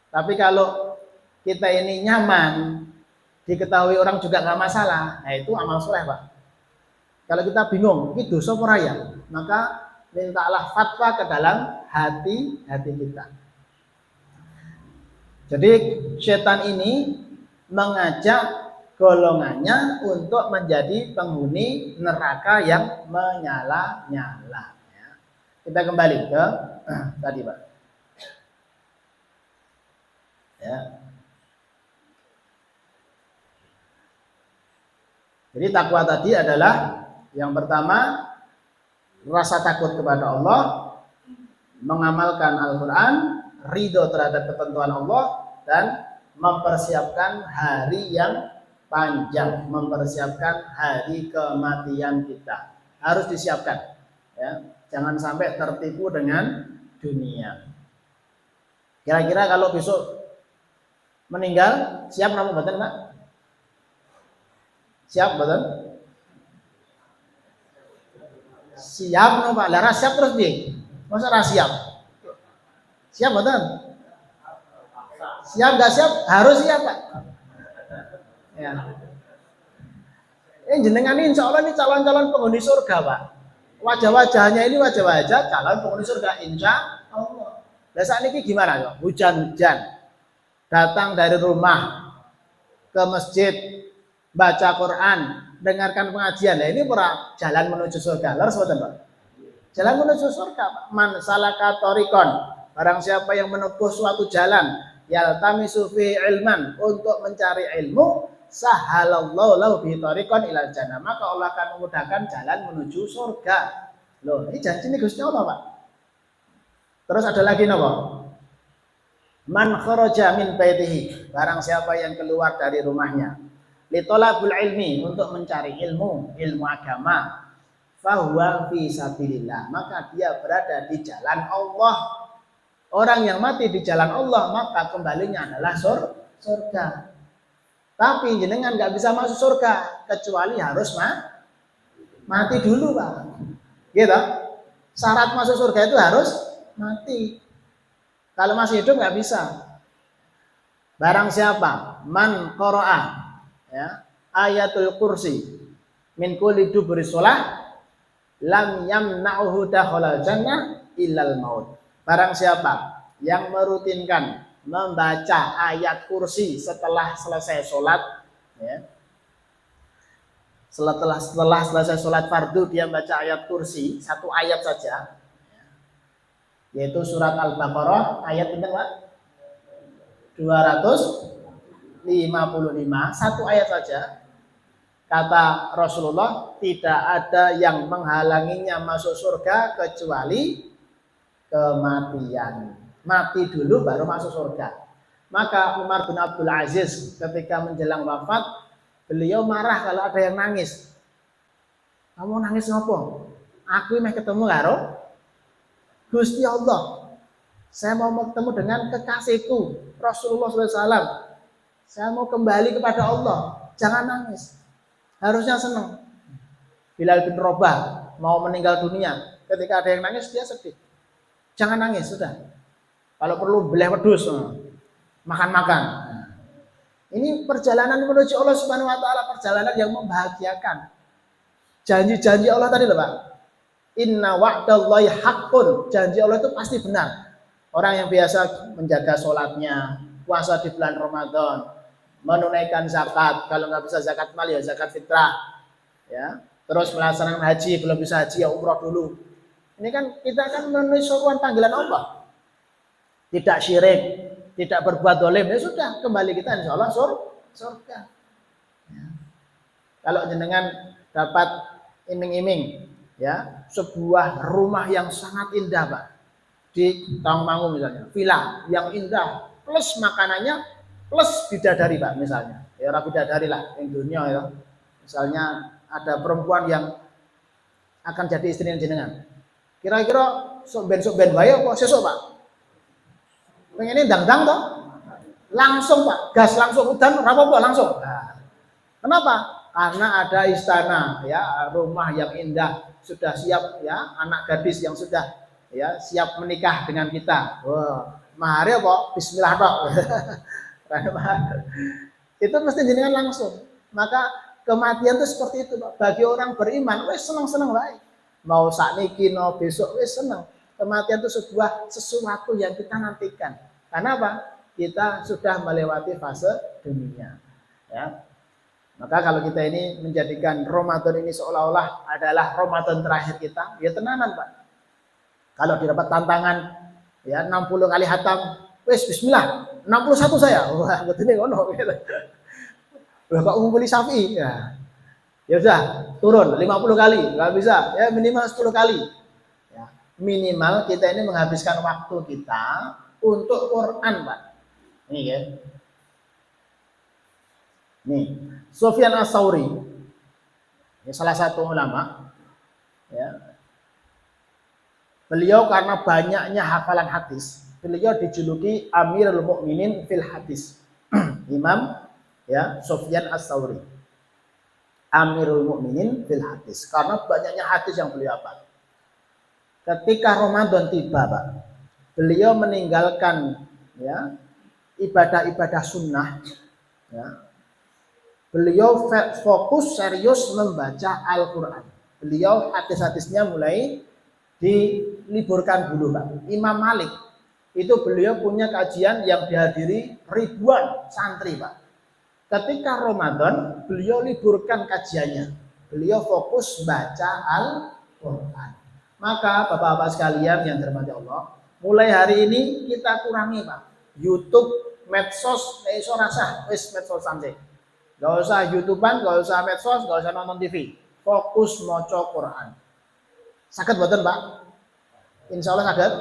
S1: Tapi kalau kita ini nyaman, diketahui orang juga nggak masalah, nah itu amal soleh, Pak. Kalau kita bingung, ini dosa apa ya? Maka mintalah fatwa ke dalam hati kita. Jadi setan ini mengajak golongannya untuk menjadi penghuni neraka yang menyala-nyala. Ya. Kita kembali ke tadi, Pak. Ya. Jadi takwa tadi adalah yang pertama rasa takut kepada Allah, mengamalkan Al-Quran, ridho terhadap ketentuan Allah, dan mempersiapkan hari yang panjang, mempersiapkan hari kematian kita. Harus disiapkan, ya. Jangan sampai tertipu dengan dunia. Kira-kira kalau besok meninggal, siap namun betul Pak? Siap betul? Siap no Pak, lara siap terus di. Masa siap? Siap betul? Siap nggak siap? Harus siap Pak. Ya. Jenengan ini insya Allah ini calon-calon penghuni surga Pak. Wajah-wajahnya ini wajah-wajah calon penghuni surga insya Allah. Nah saat ini gimana ya? Hujan-hujan, datang dari rumah ke masjid, baca Quran, dengarkan pengajian. Nah ini para jalan menuju surga. Lalu sebutkan Pak. Jalan menuju surga Pak. Man salaka thoriqon. Barang siapa yang menempuh suatu jalan, yaltamisu fi ilman, untuk mencari ilmu, sahalallahu lahu bi thoriqon ilal jannah. Maka Allah akan memudahkan jalan menuju surga. Loh, ini janji ini Gusti Allah Pak. Terus ada lagi napa? Man kharaja min baitihi. Barang siapa yang keluar dari rumahnya, litolabul ilmi, untuk mencari ilmu agama, fahuwa fi sabilillah, maka dia berada di jalan Allah. Orang yang mati di jalan Allah maka kembalinya adalah surga. Tapi jenengan nggak bisa masuk surga kecuali harus mati dulu Pak. Gitu. Syarat masuk surga itu harus mati. Kalau masih hidup nggak bisa. Barang siapa man qara'a, ya, ayatul kursi min kulli duburi sholah lam yamna'uhu dakhalal jannah illal maut. Barang siapa yang merutinkan membaca ayat kursi setelah selesai sholat, ya, setelah selesai sholat fardu dia baca ayat kursi, satu ayat saja, yaitu surat Al-Baqarah ayat ini Pak 255, satu ayat saja. Kata Rasulullah, tidak ada yang menghalanginya masuk surga kecuali kematian. Mati dulu baru masuk surga. Maka Umar bin Abdul Aziz ketika menjelang wafat, beliau marah kalau ada yang nangis. Kamu nangis ngopo? Aku ini ketemu karo Gusti Allah. Saya mau ketemu dengan kekasihku Rasulullah SAW. Saya mau kembali kepada Allah. Jangan nangis. Harusnya senang. Bilal bin Rabah mau meninggal dunia. Ketika ada yang nangis dia sedih. Jangan nangis, sudah. Kalau perlu belah wedhus, makan-makan. Ini perjalanan menuju Allah Subhanahu wa taala, perjalanan yang membahagiakan. Janji-janji Allah tadi loh Pak. Inna wa'dallahi haqqun. Janji Allah itu pasti benar. Orang yang biasa menjaga sholatnya, puasa di bulan Ramadan, menunaikan zakat, kalau nggak bisa zakat mal ya zakat fitrah, ya. Terus melaksanakan haji, belum bisa haji ya umroh dulu. Ini kan kita kan memenuhi seruan panggilan Allah. Tidak syirik, tidak berbuat dolim, ya sudah kembali kita insya Allah surga. Ya. Kalau jenengan dapat iming-iming, ya, sebuah rumah yang sangat indah Pak, di Tawangmangu misalnya, villa yang indah, plus makanannya, plus bidadari Pak misalnya, ya orang bidadari lah, yang dunia ya, misalnya ada perempuan yang akan jadi istri jenengan, kira-kira sok ben wae apa sesuk Pak? Pengen ini dang-dang toh? Langsung Pak, gas langsung udan apa langsung. Nah, kenapa? Karena ada istana, ya, rumah yang indah, sudah siap, ya, anak gadis yang sudah, ya, siap menikah dengan kita. Wah, mahar apa? Bismillah toh. Itu mesti jenengan langsung. Maka Kematian itu seperti itu, Pak. Bagi orang beriman, wes senang-senang baik. Mau sakniki, mau besok, wes senang. Kematian itu sebuah sesuatu yang kita nantikan. Karena apa? Kita sudah melewati fase dunia. Ya. Maka kalau kita ini menjadikan Ramadan ini seolah-olah adalah Ramadan terakhir kita, ya tenanan, Pak. Kalau didapat tantangan ya 60 kali hatam, wes bismillah, 61 saya. Wah, betul nih ngono gitu. Bapak ngumpuli Syafi'i ya. Ya sudah, turun 50 kali, nggak bisa, ya minimal 10 kali. Ya, minimal kita ini menghabiskan waktu kita untuk Quran, Pak. Ini ya. Nih, Sufyan Ats-Tsauri, ya, salah satu ulama, ya. Beliau karena banyaknya hafalan hadis, beliau dijuluki Amirul Mukminin fil hadis. Imam ya Sufyan Ats-Tsauri. Amirul Mukminin fil hadis, karena banyaknya hadis yang beliau hafal. Ketika Ramadan tiba, Pak, beliau meninggalkan ya ibadah-ibadah sunnah, ya. Beliau fokus serius membaca Al-Quran. Beliau hadis-hadisnya mulai diliburkan dulu, Pak. Imam Malik itu beliau punya kajian yang dihadiri ribuan santri, Pak. Ketika Ramadan, beliau liburkan kajiannya. Beliau fokus baca Al-Quran. Maka Bapak-Bapak sekalian yang dirahmati Allah, mulai hari ini kita kurangi, Pak. YouTube, medsos, iso rasah, wis medsos sampai. Gak usah YouTubean, gak usah medsos, gak usah nonton TV. Fokus maca Quran. Sakit betul, Pak? Insya Allah sakit.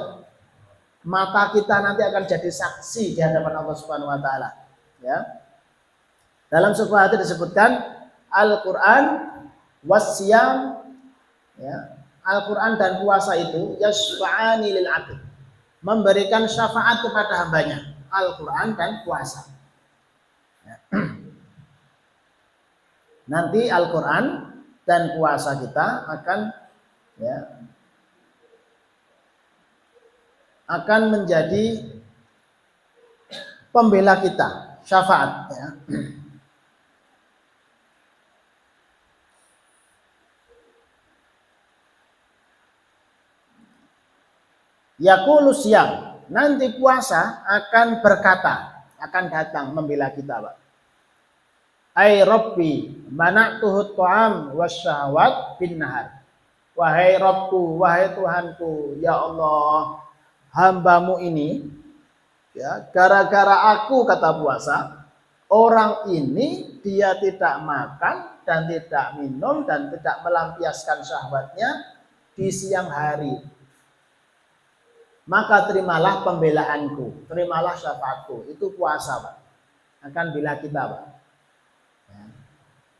S1: Mata kita nanti akan jadi saksi di hadapan Allah Subhanahu Wa Taala. Ya. Dalam sebuah hadis disebutkan Al-Quran wasyam, ya, Al-Quran dan puasa itu yashfa'ani lil 'abd, memberikan syafaat kepada hambanya. Al-Quran dan puasa. Ya. Nanti Al-Quran dan puasa kita akan ya, akan menjadi pembela kita, syafaat. Ya. Yaqulu siyam, nanti puasa akan berkata, akan datang membela kita, Pak. Ai Rabbi, mana'tuhu ta'am wasyahawat bin nahar. Wahai Rabbku, wahai Tuhanku, ya Allah, hambamu ini, ya, gara-gara aku, kata puasa, orang ini dia tidak makan dan tidak minum dan tidak melampiaskan syahwatnya di siang hari. Maka terimalah pembelaanku, terimalah syafaatku. Itu puasa, Pak. Akan bela kita, Pak. Ya.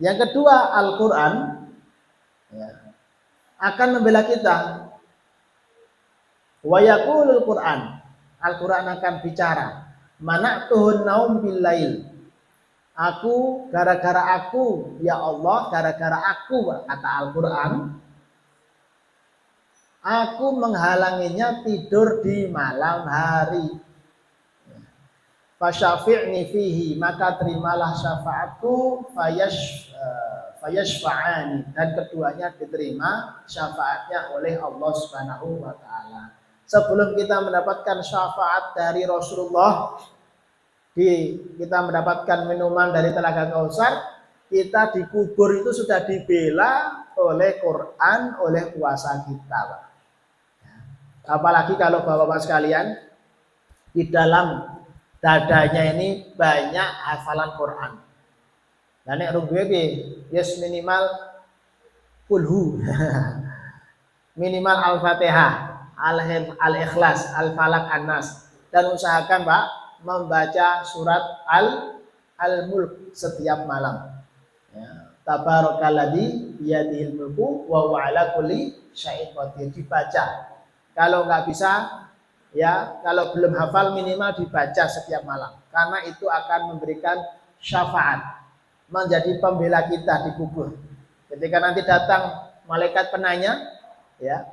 S1: Yang kedua, Al-Quran, ya, akan membela kita. Wa yaqulul Quran, Al-Quran akan bicara. Mana'tuhun naum bil lail. Aku, gara-gara aku, ya Allah, gara-gara aku, kata Al-Quran, aku menghalanginya tidur di malam hari. Fasyafi'ni fihi, maka terimalah syafaatku, fayashfa'ani, dan keduanya diterima syafaatnya oleh Allah Subhanahu wa taala. Sebelum kita mendapatkan syafaat dari Rasulullah, kita mendapatkan minuman dari Telaga Kautsar, kita dikubur itu sudah dibela oleh Quran, oleh puasa kita, Pak. Apalagi kalau Bapak-Bapak sekalian di dalam dadanya ini banyak hafalan Quran. Dan nek rung duwe yes minimal kulhu. Minimal Al-Fatihah, Al-Ikhlas, Al-Falaq, An-Nas, dan usahakan, Pak, membaca surat Al-Mulk setiap malam. Ya. Tabarakalladzi biyadihil mulku wa huwa ala kulli syai'in qadir, dibaca. Kalau nggak bisa, ya, kalau belum hafal minimal dibaca setiap malam, karena itu akan memberikan syafaat, menjadi pembela kita di kubur. Ketika nanti datang malaikat penanya, ya,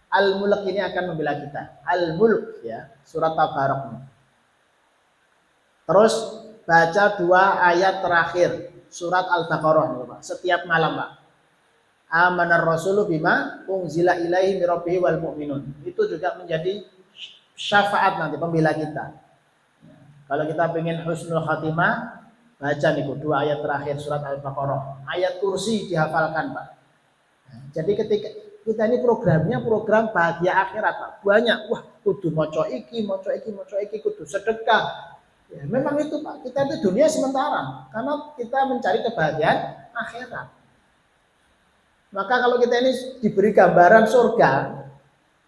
S1: Al-Mulk ini akan membela kita. Al-Mulk, ya, surat Tabarak. Terus baca 2 ayat terakhir surat Al-Baqarah Pak. Setiap malam Pak. Amanar rasulu bima unzila ilaihi mir rabbihi wal mu'minun. Itu juga menjadi syafaat nanti pembela kita. Kalau kita ingin husnul khatimah, baca nih 2 ayat terakhir surat Al-Baqarah. Ayat kursi dihafalkan Pak. Jadi ketika kita ini programnya program bahagia akhirat Pak. Banyak, wah kudu moco iki, kudu sedekah. Ya, memang itu Pak, kita itu dunia sementara. Karena kita mencari kebahagiaan akhirat. Maka kalau kita ini diberi gambaran surga,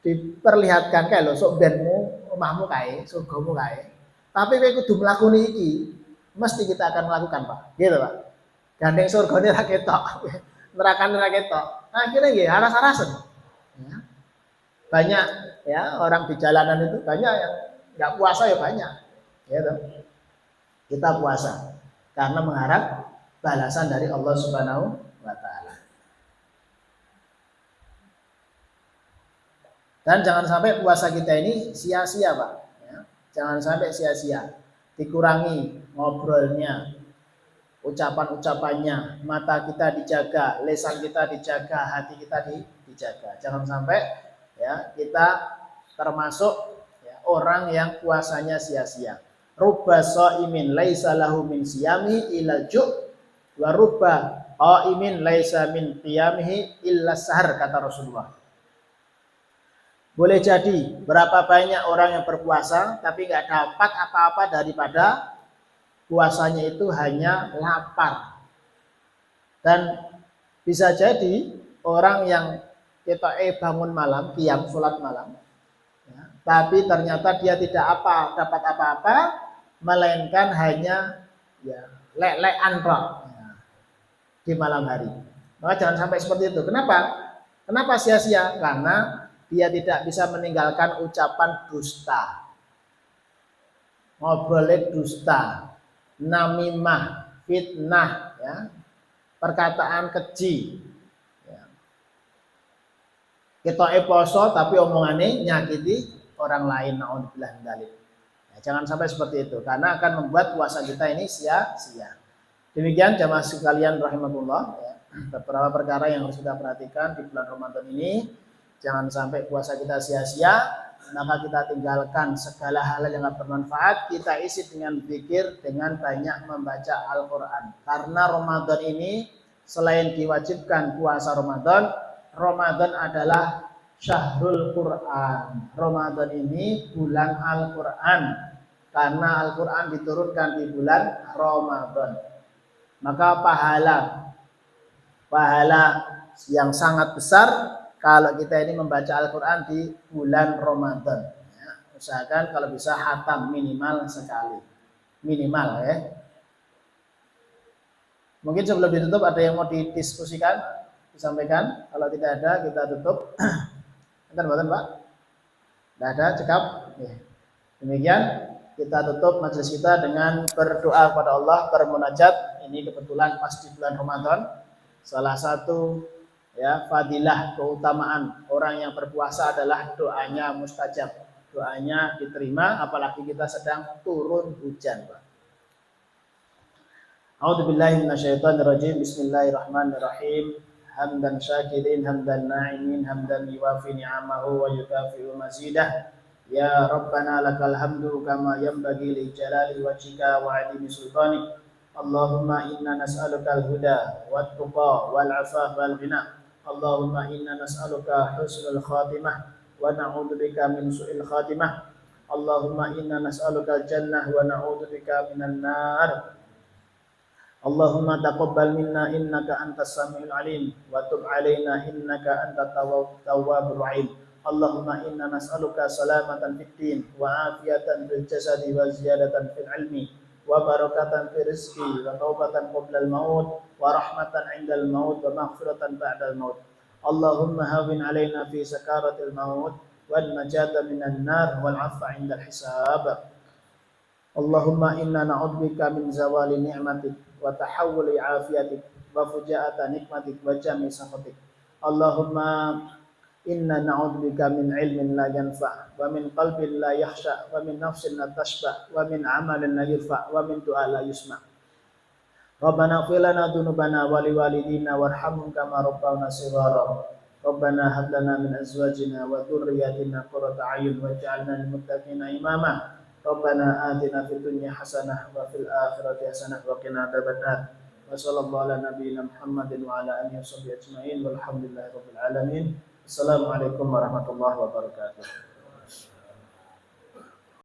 S1: diperlihatkan kayak lo sok benmu, omahmu kae, surgamu kae. Tapi kowe kudu mlakoni iki, mesti kita akan melakukan, Pak. Gitu, Pak. Gandeng surgane ra ketok, nerakane ra ketok. Akhirnya nggih aras-arasen. Ya. Banyak ya orang di jalanan itu banyak yang enggak puasa ya banyak. Gitu. Kita puasa karena mengharap balasan dari Allah Subhanahu wa taala. Dan jangan sampai puasa kita ini sia-sia Pak. Ya. Jangan sampai sia-sia. Dikurangi ngobrolnya, ucapan-ucapannya, mata kita dijaga, lisan kita dijaga, hati kita dijaga. Jangan sampai ya kita termasuk ya, orang yang puasanya sia-sia. Rubba shaimin laisa lahu min siyami illa ju' wa rubba qaimin laisa min qiyamihi illa sahar kata Rasulullah. Boleh jadi berapa banyak orang yang berpuasa tapi nggak dapat apa-apa daripada puasanya itu hanya lapar. Dan bisa jadi orang yang kita bangun malam, qiyam sholat malam, ya, tapi ternyata dia tidak dapat apa-apa, melainkan hanya ya lek-lekan ya, di malam hari. Maka jangan sampai seperti itu. Kenapa? Kenapa sia-sia? Karena dia tidak bisa meninggalkan ucapan dusta, ngobrolnya dusta, namimah, fitnah, ya, perkataan keji. Ya. Kita poso tapi omongannya nyakiti orang lain. Naudzubillah min dzalik. Ya, jangan sampai seperti itu karena akan membuat puasa kita ini sia-sia. Demikian jamaah sekalian rahimakumullah. Ya. Beberapa perkara yang harus kita perhatikan di bulan Ramadan ini. Jangan sampai puasa kita sia-sia, maka kita tinggalkan segala hal yang tidak bermanfaat, kita isi dengan zikir, dengan banyak membaca Al-Quran. Karena Ramadan ini selain diwajibkan puasa Ramadan, Ramadan adalah syahrul Quran. Ramadan ini bulan Al-Quran. Karena Al-Quran diturunkan di bulan Ramadan. Maka pahala yang sangat besar kalau kita ini membaca Al-Quran di bulan Ramadan. Ya, usahakan kalau bisa khatam minimal sekali. Minimal ya. Mungkin sebelum ditutup ada yang mau didiskusikan, disampaikan. Kalau tidak ada kita tutup. Bentar, Pak. Tidak ada, cekap. Ya. Demikian kita tutup majelis kita dengan berdoa kepada Allah, bermunajat. Ini kebetulan pas di bulan Ramadan. Salah satu ya fadilah keutamaan orang yang berpuasa adalah doanya mustajab, doanya diterima, apalagi kita sedang turun hujan, Pak. A'udzubillahi minasyaitonirrajim. Bismillahirrahmanirrahim. Hamdan syakirin, hamdan na'imin, hamdan yuwafi ni'amahu wa yukafi'u mazidah. Ya Rabbana lakal hamdu kama yanbaghi li jalali wajhika wa 'azimi sultanik. Allahumma inna nas'aluka al-huda wat tuqa wal 'afaf wal ghina. Allahumma inna nas'aluka husnul khatimah wa na'udzubika min su'il khatimah. Allahumma inna nas'aluka al-jannah wa na'udzubika minan nar. Allahumma taqabbal minna innaka antas samiul alim wa tub 'alaina innaka antat tawwabur rahim. Allahumma inna nas'aluka salamatan fid din wa afiyatan fil jasadi wa ziyadatan fil ilmi wa barakatan fi rizqi wa taubatan qabla al-maut wa rahmatan 'inda al-maut wa maghfiratan ba'da al-maut. Allahumma hawwin 'alaina fi sakaratil maut wal najata minan nar wal 'afwa 'inda al-hisab. Allahumma inna na'udzubika min zawali ni'matik wa tahawuli 'afiyatik wa fujaa'ati nikmatik wa jami' sakhatik. Allahumma inna na'udzubika min ilmin la yanfa' wa min qalbin la yakhsha wa min nafsin la tashba wa min amalin la yurfa' wa min du'a la yusma'. Rabbana ighfir lana dzunubana wa liwalidina warhamhum kama rabbawna shighara. Rabbana hab lana min azwajina wa dhurriyyatina qurrata a'yun waj'alna lil muttaqina imama. Rabbana atina fid dunya hasanah wa fil akhirati hasanah wa qina adzabannar. Wa sallallahu ala nabiyyina Muhammadin wa ala alihi washabbihi ajma'in walhamdulillahi rabbil alamin. Assalamualaikum warahmatullahi wabarakatuh.